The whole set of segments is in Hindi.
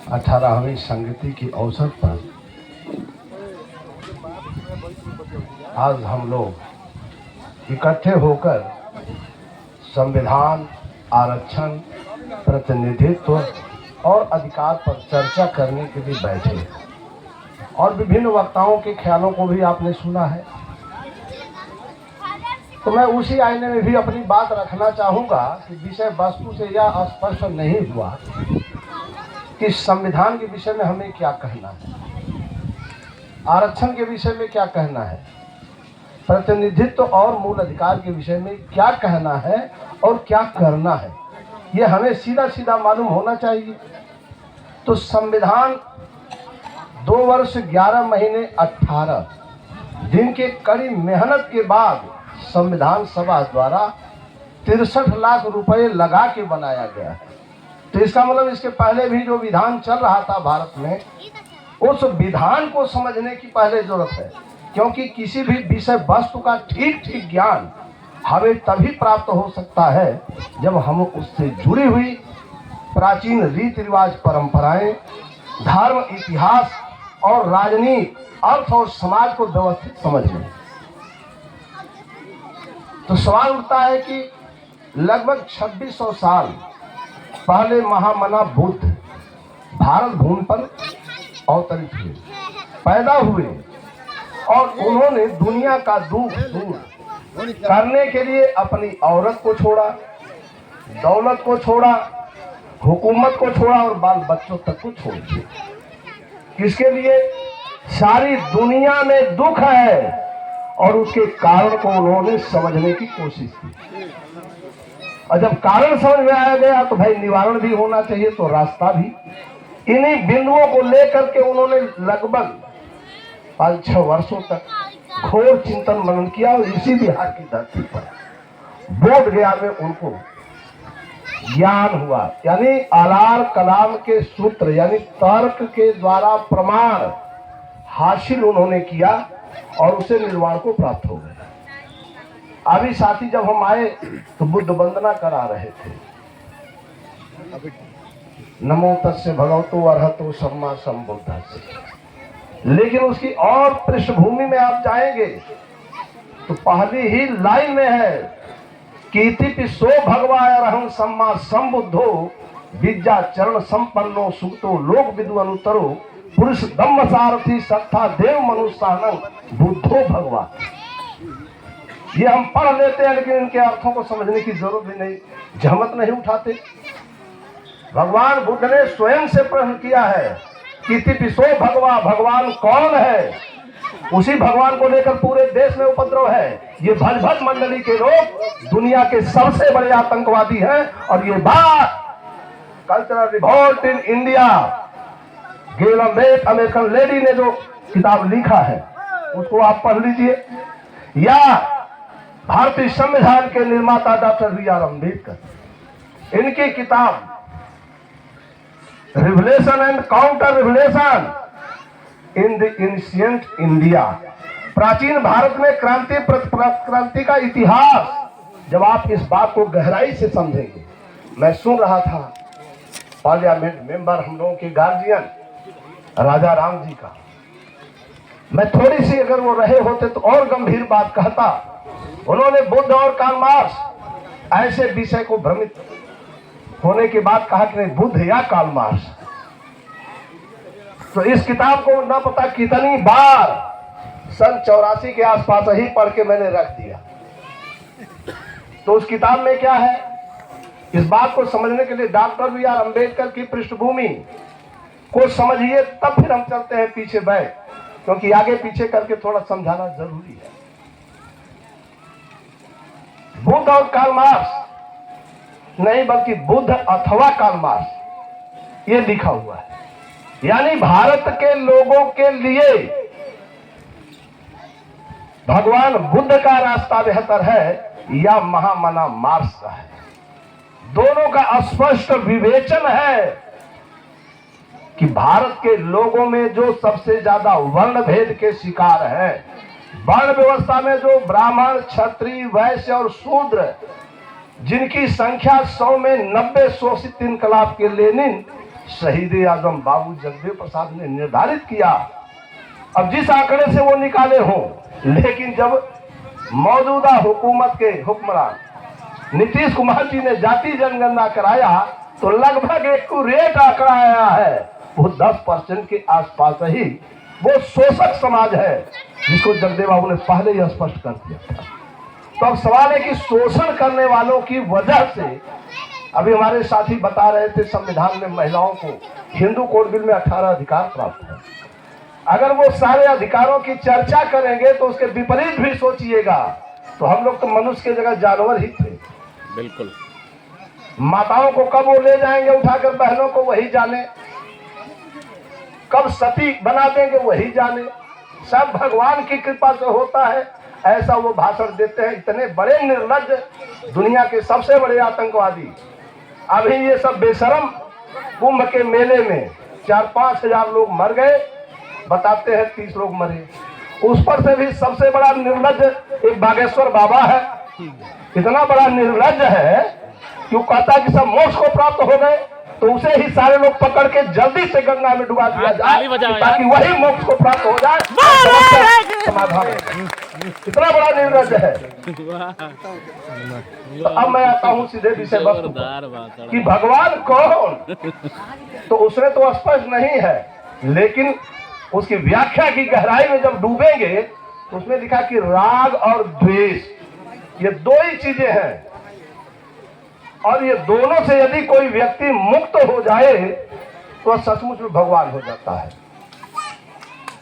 18वीं संगति के अवसर पर आज हम लोग इकट्ठे होकर संविधान, आरक्षण, प्रतिनिधित्व और अधिकार पर चर्चा करने के लिए बैठे और विभिन्न वक्ताओं के ख्यालों को भी आपने सुना है। तो मैं उसी आईने में भी अपनी बात रखना चाहूँगा कि विषय वस्तु से यह स्पष्ट नहीं हुआ कि संविधान के विषय में हमें क्या कहना है, आरक्षण के विषय में क्या कहना है, प्रतिनिधित्व और मूल अधिकार के विषय में क्या कहना है और क्या करना है, ये हमें सीधा सीधा मालूम होना चाहिए। तो संविधान 2 वर्ष 11 महीने 18 दिन के कड़ी मेहनत के बाद संविधान सभा द्वारा 63 लाख रुपए लगा के बनाया गया है। तो इसका मतलब इसके पहले भी जो विधान चल रहा था भारत में, उस विधान को समझने की पहले जरूरत है, क्योंकि किसी भी विषय वस्तु का ठीक ठीक ज्ञान हमें तभी प्राप्त हो सकता है जब हम उससे जुड़ी हुई प्राचीन रीति रिवाज, परंपराएं, धर्म, इतिहास और राजनीति, अर्थ और समाज को व्यवस्थित समझ लें। तो सवाल उठता है कि लगभग 2600 साल पहले महामना बुद्ध भारत भूमि पर अवतरित हुए, पैदा हुए और उन्होंने दुनिया का दुख दूर करने के लिए अपनी औरत को छोड़ा, दौलत को छोड़ा, हुकूमत को छोड़ा और बाल बच्चों तक को छोड़ दिया। किसके लिए? सारी दुनिया में दुख है और उसके कारण को उन्होंने समझने की कोशिश की। और जब कारण समझ में आया गया तो भाई निवारण भी होना चाहिए, तो रास्ता भी। इन्हीं बिंदुओं को लेकर के उन्होंने लगभग 5-6 वर्षों तक घोर चिंतन मनन किया और इसी बिहार की धरती पर बोध गया में उनको ज्ञान हुआ। यानी अलार कलाम के सूत्र यानी तर्क के द्वारा प्रमाण हासिल उन्होंने किया और उसे निर्वाण को प्राप्त हो गए। अभी साथी जब हम आए तो बुद्ध वंदना करा रहे थे, नमो तस्य भगवतो अरहतो सम्मा संबुद्धस्य। लेकिन उसकी और पृष्ठभूमि में आप जाएंगे तो पहली ही लाइन में है कि इति सो भगवाय अरहं सम्मा संबुद्धो विद्या चरण संपन्नो सुक्तो लोक विदु अनुतरो पुरुष धम्म सारथी सत्ता देव मनुष्यानं बुद्धो भगवान। ये हम पढ़ लेते हैं लेकिन इनके अर्थों को समझने की जरूरत भी नहीं, जहमत नहीं उठाते। भगवान बुद्ध ने स्वयं से प्रश्न किया है कि तिपिसो भगवा, भगवान कौन है? उसी भगवान को लेकर पूरे देश में उपद्रव है। ये भजभज मंडली के लोग दुनिया के सबसे बड़े आतंकवादी हैं और ये बात कल्चरल रिवॉल्ट इन इंडिया, गेलम बेक अमेरिकन लेडी ने जो किताब लिखा है उसको आप पढ़ लीजिए, या भारतीय संविधान के निर्माता डॉक्टर B.R. अम्बेडकर, इनकी किताब revelation and counter revelation in the ancient India, प्राचीन भारत में क्रांति प्रतिक्रांति का इतिहास। जब आप इस बात को गहराई से समझेंगे, मैं सुन रहा था पार्लियामेंट मेंबर, हम लोगों के गार्जियन राजा राम जी का, मैं थोड़ी सी अगर वो रहे होते तो और गंभीर बात कहता। उन्होंने बुद्ध और कार्ल मार्क्स ऐसे विषय को भ्रमित होने के बाद कहा कि नहीं, बुद्ध या कार्ल मार्क्स। तो इस किताब को न पता कितनी बार सन 84 के आसपास ही पढ़ के मैंने रख दिया। तो उस किताब में क्या है, इस बात को समझने के लिए डॉक्टर B.R. अम्बेडकर की पृष्ठभूमि को समझिए, तब फिर हम चलते हैं पीछे बैठ, क्योंकि आगे पीछे करके थोड़ा समझाना जरूरी है। बुद्ध और कार्ल मार्क्स नहीं, बल्कि बुद्ध अथवा कार्ल मार्क्स ये लिखा हुआ है। यानी भारत के लोगों के लिए भगवान बुद्ध का रास्ता बेहतर है या महामना मार्क्स का है। दोनों का स्पष्ट विवेचन है कि भारत के लोगों में जो सबसे ज्यादा वर्ण भेद के शिकार हैं, वर्ण व्यवस्था में जो ब्राह्मण, क्षत्रिय, वैश्य और शूद्र, जिनकी संख्या 100 में 90 शोषित इनकलाब के लेनिन शहीद आजम बाबू जगदेव प्रसाद ने निर्धारित किया। अब जिस आंकड़े से वो निकाले हों, लेकिन जब मौजूदा हुकूमत के हुक्मरान नीतीश कुमार जी ने जाति जनगणना कराया तो लगभग एक्यूरेट आंकड़ा आया है, वो 10% के आसपास ही वो शोषक समाज है, जिसको जगदेव बाबू ने पहले ही स्पष्ट कर दिया था। तो अब सवाल है कि शोषण करने वालों की वजह से, अभी हमारे साथी बता रहे थे संविधान में महिलाओं को हिंदू कोड बिल में 18 अधिकार प्राप्त है। अगर वो सारे अधिकारों की चर्चा करेंगे तो उसके विपरीत भी सोचिएगा तो हम लोग तो मनुष्य की जगह जानवर ही थे। बिल्कुल। माताओं को कब वो ले जाएंगे उठाकर, बहनों को वही जाने, कब सती बना देंगे वही जाने, सब भगवान की कृपा से होता है, ऐसा वो भाषण देते हैं। इतने बड़े निर्लज्ज, दुनिया के सबसे बड़े आतंकवादी। अभी ये सब बेशरम कुंभ के मेले में 4-5 हजार लोग मर गए, बताते हैं 30 लोग मरे। उस पर से भी सबसे बड़ा निर्लज्ज एक बागेश्वर बाबा है, इतना बड़ा निर्लज्ज है कि वो कहता है कि सब मोक्ष को प्राप्त हो गए, तो उसे ही सारे लोग पकड़ के जल्दी से गंगा में डुबा दिया जाए ताकि वही मोक्ष को प्राप्त हो जाए, समाधान। इतना बड़ा निर्लज्ज है। तो अब मैं आता हूँ सीधे विषय वस्तु पर कि भगवान कौन, तो उसने तो स्पष्ट नहीं है, लेकिन उसकी व्याख्या की गहराई में जब डूबेंगे तो उसमें लिखा कि राग और द्वेष ये दो ही चीजें हैं, और ये दोनों से यदि कोई व्यक्ति मुक्त हो जाए तो सचमुच में भगवान हो जाता है।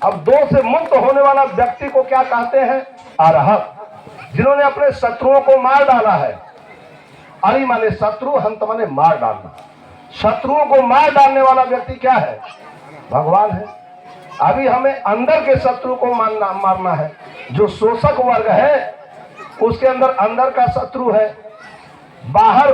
अब दो से मुक्त होने वाला व्यक्ति को क्या कहते हैं? अरहत, जिन्होंने अपने शत्रुओं को मार डाला है। अरि माने शत्रु, हंत माने मार डालना। शत्रुओं को मार डालने वाला व्यक्ति क्या है? भगवान है। अभी हमें अंदर के शत्रु को मारना है। जो शोषक वर्ग है उसके अंदर का शत्रु है, बाहर